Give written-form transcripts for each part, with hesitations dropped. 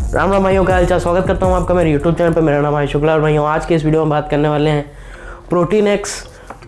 राम राम भाइयों, क्या हालचाल। स्वागत करता हूं आपका मेरे यूट्यूब चैनल पर। मेरा नाम है शुक्ला और भाइयों आज के इस वीडियो में बात करने वाले हैं प्रोटीन एक्स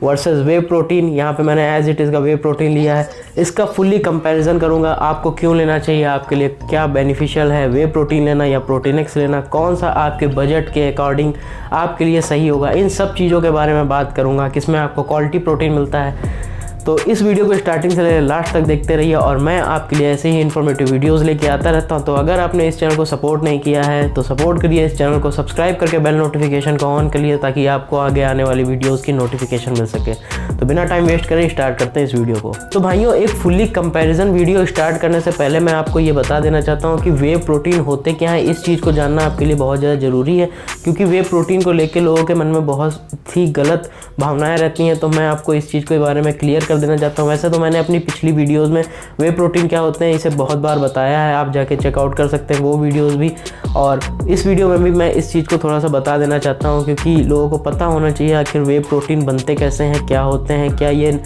वर्सेस वे प्रोटीन। यहाँ पे मैंने एज इट इज़ का वे प्रोटीन लिया है। इसका फुल्ली कंपैरिजन करूँगा, आपको क्यों लेना चाहिए, आपके लिए क्या बेनिफिशियल है वे प्रोटीन लेना या प्रोटीन एक्स लेना, कौन सा आपके बजट के अकॉर्डिंग आपके लिए सही होगा, इन सब चीज़ों के बारे में बात करूँगा। किसमें आपको क्वालिटी प्रोटीन मिलता है। तो इस वीडियो को स्टार्टिंग से लेकर लास्ट तक देखते रहिए और मैं आपके लिए ऐसे ही इन्फॉर्मेटिव वीडियोस लेके आता रहता हूं। तो अगर आपने इस चैनल को सपोर्ट नहीं किया है तो सपोर्ट करिए, इस चैनल को सब्सक्राइब करके बेल नोटिफिकेशन को ऑन करिए ताकि आपको आगे आने वाली वीडियोस की नोटिफिकेशन मिल सके। तो बिना टाइम वेस्ट करें स्टार्ट करते हैं इस वीडियो को। तो भाइयों, एक फुल्ली कंपेरिजन वीडियो स्टार्ट करने से पहले मैं आपको ये बता देना चाहता हूँ कि वे प्रोटीन होते क्या है। इस चीज़ को जानना आपके लिए बहुत ज़्यादा ज़रूरी है क्योंकि वे प्रोटीन को लेकर लोगों के मन में बहुत ही गलत भावनाएँ रहती हैं। तो मैं आपको इस चीज़ के बारे में क्लियर कर देना चाहता हूँ। वैसे तो मैंने अपनी पिछली वीडियोस में वे प्रोटीन क्या होते हैं इसे बहुत बार बताया है, आप जाके चेकआउट कर सकते हैं वो वीडियोस भी। और इस वीडियो में भी मैं इस चीज़ को थोड़ा सा बता देना चाहता हूँ क्योंकि लोगों को पता होना चाहिए आखिर वे प्रोटीन बनते कैसे हैं, क्या होते हैं, क्या ये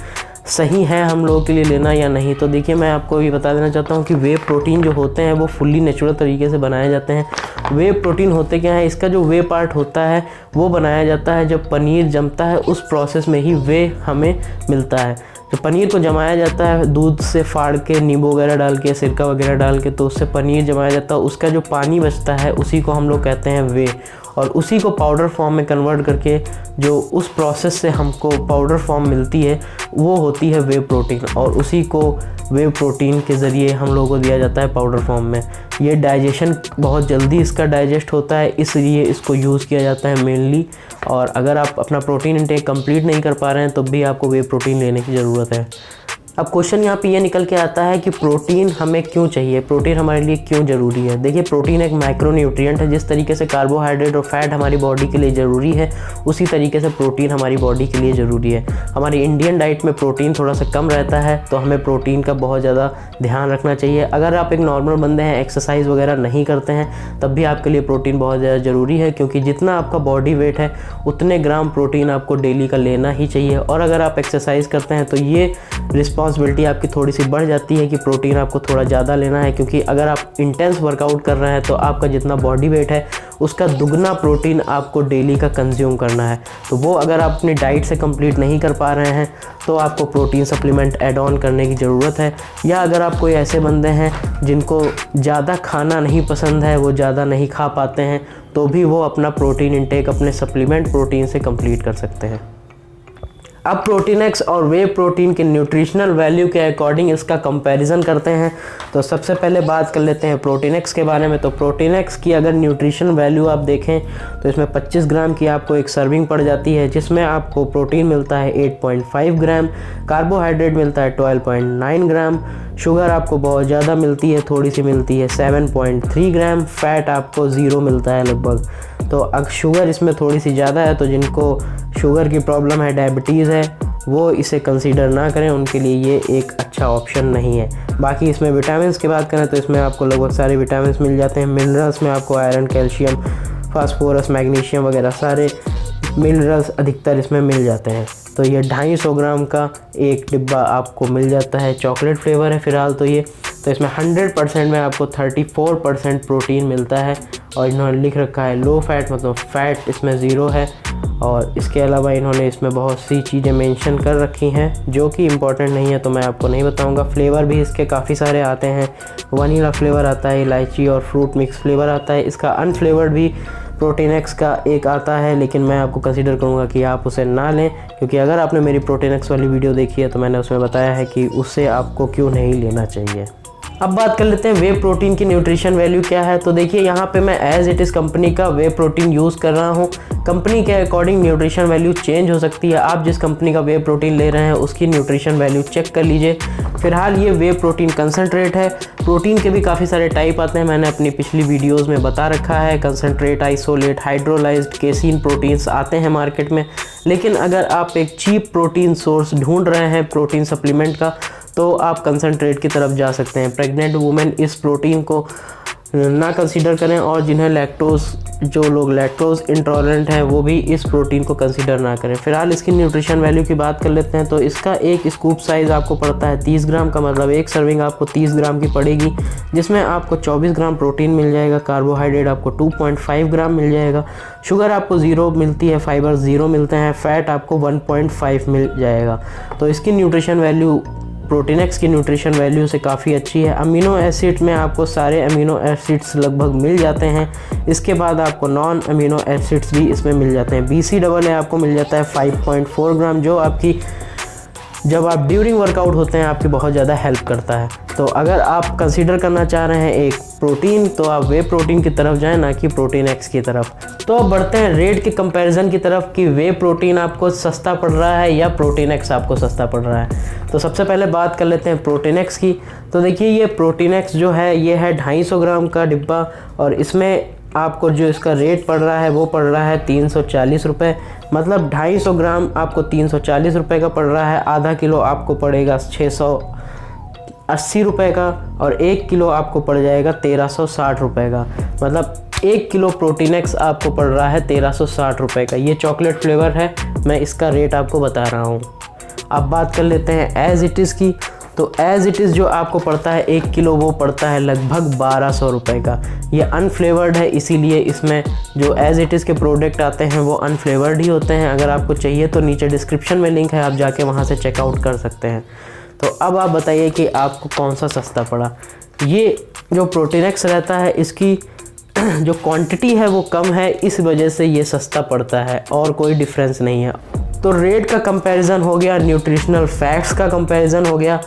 सही है हम लोगों के लिए लेना या नहीं। तो देखिए, मैं आपको ये बता देना चाहता हूँ कि वे प्रोटीन जो होते हैं वो फुल्ली नेचुरल तरीके से बनाए जाते हैं। वे प्रोटीन होते क्या है, इसका जो वे पार्ट होता है वो बनाया जाता है जब पनीर जमता है, उस प्रोसेस में ही वे हमें मिलता है। तो पनीर को जमाया जाता है दूध से फाड़ के, नींबू वगैरह डाल के, सिरका वगैरह डाल के, तो उससे पनीर जमाया जाता है। उसका जो पानी बचता है उसी को हम लोग कहते हैं वे, और उसी को पाउडर फॉर्म में कन्वर्ट करके जो उस प्रोसेस से हमको पाउडर फॉर्म मिलती है वो होती है वे प्रोटीन, और उसी को वे प्रोटीन के ज़रिए हम लोगों को दिया जाता है पाउडर फॉर्म में। ये डाइजेशन बहुत जल्दी इसका डाइजेस्ट होता है, इसलिए इसको यूज़ किया जाता है मेनली। और अगर आप अपना प्रोटीन इंटेक कंप्लीट नहीं कर पा रहे हैं तो भी आपको वे प्रोटीन लेने की ज़रूरत है। अब क्वेश्चन यहाँ पे ये निकल के आता है कि प्रोटीन हमें क्यों चाहिए, प्रोटीन हमारे लिए क्यों ज़रूरी है। देखिए, प्रोटीन एक माइक्रोन्यूट्रिएंट है। जिस तरीके से कार्बोहाइड्रेट और फैट हमारी बॉडी के लिए ज़रूरी है उसी तरीके से प्रोटीन हमारी बॉडी के लिए ज़रूरी है। हमारी इंडियन डाइट में प्रोटीन थोड़ा सा कम रहता है तो हमें प्रोटीन का बहुत ज़्यादा ध्यान रखना चाहिए। अगर आप एक नॉर्मल बंदे हैं, एक्सरसाइज वगैरह नहीं करते हैं, तब भी आपके लिए प्रोटीन बहुत ज़्यादा ज़रूरी है क्योंकि जितना आपका बॉडी वेट है उतने ग्राम प्रोटीन आपको डेली का लेना ही चाहिए। और अगर आप एक्सरसाइज करते हैं तो ये रिस्पॉन्सिबिलिटी आपकी थोड़ी सी बढ़ जाती है कि प्रोटीन आपको थोड़ा ज़्यादा लेना है, क्योंकि अगर आप इंटेंस वर्कआउट कर रहे हैं तो आपका जितना बॉडी वेट है उसका दुगना प्रोटीन आपको डेली का कंज्यूम करना है। तो वो अगर आप अपनी डाइट से कंप्लीट नहीं कर पा रहे हैं तो आपको प्रोटीन सप्लीमेंट ऐड ऑन करने की ज़रूरत है। या अगर आप कोई ऐसे बंदे हैं जिनको ज़्यादा खाना नहीं पसंद है, वो ज़्यादा नहीं खा पाते हैं, तो भी वो अपना प्रोटीन इंटेक अपने सप्लीमेंट प्रोटीन से कंप्लीट कर सकते हैं। अब प्रोटीन एक्स और वे प्रोटीन के न्यूट्रिशनल वैल्यू के अकॉर्डिंग इसका कंपैरिजन करते हैं। तो सबसे पहले बात कर लेते हैं प्रोटीन एक्स के बारे में। तो प्रोटीन एक्स की अगर न्यूट्रिशन वैल्यू आप देखें तो इसमें 25 ग्राम की आपको एक सर्विंग पड़ जाती है, जिसमें आपको प्रोटीन मिलता है 8.5 ग्राम, कार्बोहाइड्रेट मिलता है 12.9 ग्राम, शुगर आपको बहुत ज़्यादा मिलती है, थोड़ी सी मिलती है 7.3 ग्राम, फैट आपको 0 मिलता है लगभग। तो अगर शुगर इसमें थोड़ी सी ज़्यादा है तो जिनको शुगर की प्रॉब्लम है, डायबिटीज़ है, वो इसे कंसीडर ना करें, उनके लिए ये एक अच्छा ऑप्शन नहीं है। बाकी इसमें विटामिन्स की बात करें तो इसमें आपको लगभग सारे विटामिन्स मिल जाते हैं। मिनरल्स में आपको आयरन, कैल्शियम, फास्फोरस, मैग्नीशियम वगैरह सारे मिनरल्स अधिकतर इसमें मिल जाते हैं। तो ये 250 ग्राम का एक डिब्बा आपको मिल जाता है। चॉकलेट फ्लेवर है फ़िलहाल तो ये, तो इसमें 100% में आपको 34% प्रोटीन मिलता है। और इन्होंने लिख रखा है लो फैट, मतलब फ़ैट इसमें 0 है। और इसके अलावा इन्होंने इसमें बहुत सी चीज़ें मेंशन कर रखी हैं जो कि इम्पॉर्टेंट नहीं है, तो मैं आपको नहीं बताऊंगा। फ्लेवर भी इसके काफ़ी सारे आते हैं। वनीला फ्लेवर आता है, इलायची और फ्रूट मिक्स फ्लेवर आता है। इसका अनफ्लेवर्ड भी प्रोटीन एक्स का एक आता है, लेकिन मैं आपको कंसीडर करूंगा कि आप उसे ना लें, क्योंकि अगर आपने मेरी प्रोटीन एक्स वाली वीडियो देखी है तो मैंने उसमें बताया है कि उससे आपको क्यों नहीं लेना चाहिए। अब बात कर लेते हैं वे प्रोटीन की न्यूट्रिशन वैल्यू क्या है। तो देखिए, यहाँ पे मैं एज इट इज़ कंपनी का वे प्रोटीन यूज़ कर रहा हूँ। कंपनी के अकॉर्डिंग न्यूट्रिशन वैल्यू चेंज हो सकती है। आप जिस कंपनी का वे प्रोटीन ले रहे हैं उसकी न्यूट्रिशन वैल्यू चेक कर लीजिए। फिलहाल ये वे प्रोटीन कंसनट्रेट है। प्रोटीन के भी काफ़ी सारे टाइप आते हैं, मैंने अपनी पिछली वीडियोज़ में बता रखा है। Concentrate, isolate, hydrolysed, casein proteins आते हैं मार्केट में। लेकिन अगर आप एक चीप प्रोटीन सोर्स ढूंढ रहे हैं प्रोटीन सप्लीमेंट का, तो आप कंसनट्रेट की तरफ जा सकते हैं। प्रेग्नेंट वुमेन इस प्रोटीन को ना कंसीडर करें, और जिन्हें जो लोग लैक्टोज इंटॉलरेंट हैं वो भी इस प्रोटीन को कंसीडर ना करें। फिलहाल इसकी न्यूट्रिशन वैल्यू की बात कर लेते हैं। तो इसका एक स्कूप साइज़ आपको पड़ता है 30 ग्राम का, मतलब एक सर्विंग आपको 30 ग्राम की पड़ेगी, जिसमें आपको 24 ग्राम प्रोटीन मिल जाएगा, कार्बोहाइड्रेट आपको 2.5 ग्राम मिल जाएगा, शुगर आपको 0 मिलती है, फाइबर 0 मिलते हैं, फैट आपको 1.5 मिल जाएगा। तो इसकी न्यूट्रिशन वैल्यू प्रोटीनेक्स की न्यूट्रिशन वैल्यू से काफ़ी अच्छी है। अमीनो एसिड में आपको सारे अमीनो एसिड्स लगभग मिल जाते हैं। इसके बाद आपको नॉन अमीनो एसिड्स भी इसमें मिल जाते हैं। BCAA आपको मिल जाता है 5.4 ग्राम, जो आपकी जब आप ड्यूरिंग वर्कआउट होते हैं आपकी बहुत ज़्यादा हेल्प करता है। तो अगर आप कंसीडर करना चाह रहे हैं एक प्रोटीन, तो आप वे प्रोटीन की तरफ जाएं, ना कि प्रोटीनेक्स की तरफ। तो अब बढ़ते हैं रेट के कंपैरिजन की तरफ कि वे प्रोटीन आपको सस्ता पड़ रहा है या प्रोटीनेक्स आपको सस्ता पड़ रहा है। तो सबसे पहले बात कर लेते हैं प्रोटीनेक्स की। तो देखिए ये प्रोटीनेक्स जो है ये है 250 ग्राम का डिब्बा, और इसमें आपको जो इसका रेट पड़ रहा है वो पड़ रहा है 340 रुपये। मतलब 250 ग्राम आपको 340 रुपये का पड़ रहा है, आधा किलो आपको पड़ेगा 680 रुपये का, और 1 किलो आपको पड़ जाएगा 1360 रुपये का। मतलब 1 किलो प्रोटीनेक्स आपको पड़ रहा है 1360 रुपये का। ये चॉकलेट फ्लेवर है, मैं इसका रेट आपको बता रहा हूँ। अब बात कर लेते हैं एज़ इट इज़ की। तो एज़ इट इज़ जो आपको पड़ता है 1 किलो वो पड़ता है लगभग 1200 रुपये का। ये अनफ्लेवर्ड है, इसीलिए इसमें जो एज़ इट इज़ के प्रोडक्ट आते हैं वो अनफ्लेवर्ड ही होते हैं। अगर आपको चाहिए तो नीचे डिस्क्रिप्शन में लिंक है, आप जाके वहाँ से चेकआउट कर सकते हैं। तो अब आप बताइए कि आपको कौन सा सस्ता पड़ा। ये जो प्रोटीनेक्स रहता है इसकी जो क्वांटिटी है वो कम है, इस वजह से ये सस्ता पड़ता है, और कोई डिफरेंस नहीं है। तो रेट का कंपैरिजन हो गया, न्यूट्रिशनल फैक्ट्स का कंपैरिजन हो गया,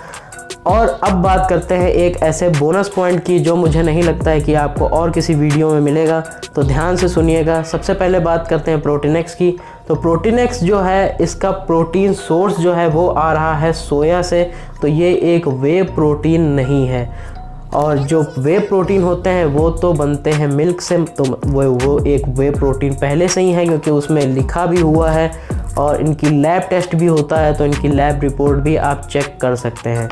और अब बात करते हैं एक ऐसे बोनस पॉइंट की जो मुझे नहीं लगता है कि आपको और किसी वीडियो में मिलेगा। तो ध्यान से सुनिएगा। सबसे पहले बात करते हैं प्रोटीनेक्स की। तो प्रोटीनेक्स जो है इसका प्रोटीन सोर्स जो है वो आ रहा है सोया से। तो ये एक वे प्रोटीन नहीं है, और जो वे प्रोटीन होते हैं वो तो बनते हैं मिल्क से। तो वो एक वे प्रोटीन पहले से ही है, क्योंकि उसमें लिखा भी हुआ है और इनकी लैब टेस्ट भी होता है, तो इनकी लैब रिपोर्ट भी आप चेक कर सकते हैं।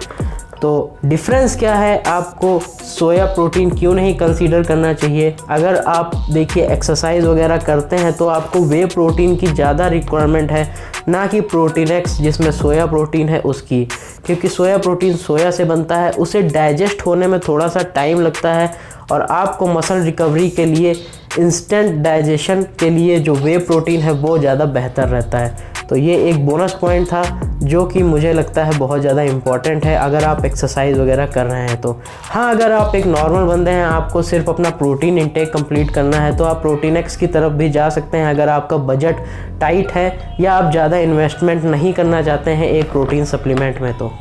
तो डिफरेंस क्या है, आपको सोया प्रोटीन क्यों नहीं कंसीडर करना चाहिए। अगर आप देखिए एक्सरसाइज वगैरह करते हैं तो आपको वे प्रोटीन की ज़्यादा रिक्वायरमेंट है, ना कि प्रोटीनेक्स जिसमें सोया प्रोटीन है उसकी। क्योंकि सोया प्रोटीन सोया से बनता है, उसे डाइजेस्ट होने में थोड़ा सा टाइम लगता है, और आपको मसल रिकवरी के लिए, इंस्टेंट डाइजेशन के लिए जो वे प्रोटीन है वो ज़्यादा बेहतर रहता है। तो ये एक बोनस पॉइंट था जो कि मुझे लगता है बहुत ज़्यादा इम्पॉर्टेंट है अगर आप एक्सरसाइज वगैरह कर रहे हैं तो। हाँ, अगर आप एक नॉर्मल बंदे हैं, आपको सिर्फ अपना प्रोटीन इंटेक कंप्लीट करना है, तो आप प्रोटीनेक्स की तरफ भी जा सकते हैं। अगर आपका बजट टाइट है या आप ज़्यादा इन्वेस्टमेंट नहीं करना चाहते हैं एक प्रोटीन सप्लीमेंट में, तो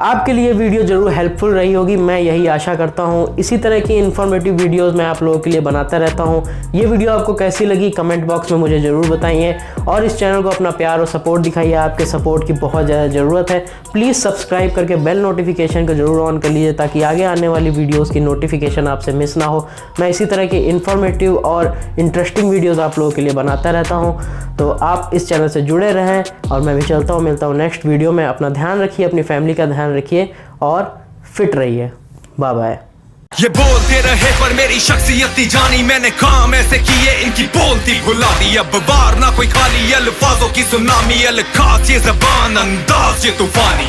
आपके लिए वीडियो ज़रूर हेल्पफुल रही होगी, मैं यही आशा करता हूँ। इसी तरह की इन्फॉर्मेटिव वीडियोस मैं आप लोगों के लिए बनाता रहता हूँ। ये वीडियो आपको कैसी लगी कमेंट बॉक्स में मुझे ज़रूर बताइए, और इस चैनल को अपना प्यार और सपोर्ट दिखाइए। आपके सपोर्ट की बहुत ज़्यादा ज़रूरत है। प्लीज़ सब्सक्राइब करके बेल नोटिफिकेशन को ज़रूर ऑन कर लीजिए, ताकि आगे आने वाली वीडियोज़ की नोटिफिकेशन आपसे मिस ना हो। मैं इसी तरह की इन्फॉर्मेटिव और इंटरेस्टिंग वीडियोज़ आप लोगों के लिए बनाता रहता हूँ। तो आप इस चैनल से जुड़े रहें, और मैं भी चलता हूँ, मिलता हूँ नेक्स्ट वीडियो में। अपना ध्यान रखिए, अपनी फैमिली का ध्यान रखिए, और फिट रहिए। Bye bye. ये बोलते रहे पर मेरी शख्सियत जानी, मैंने काम ऐसे किए इनकी बोलती भुला दी। अब वार ना कोई खाली, अल्फाजों की सुनामी, अलखास ये ज़बान, अंदाज ये तूफानी।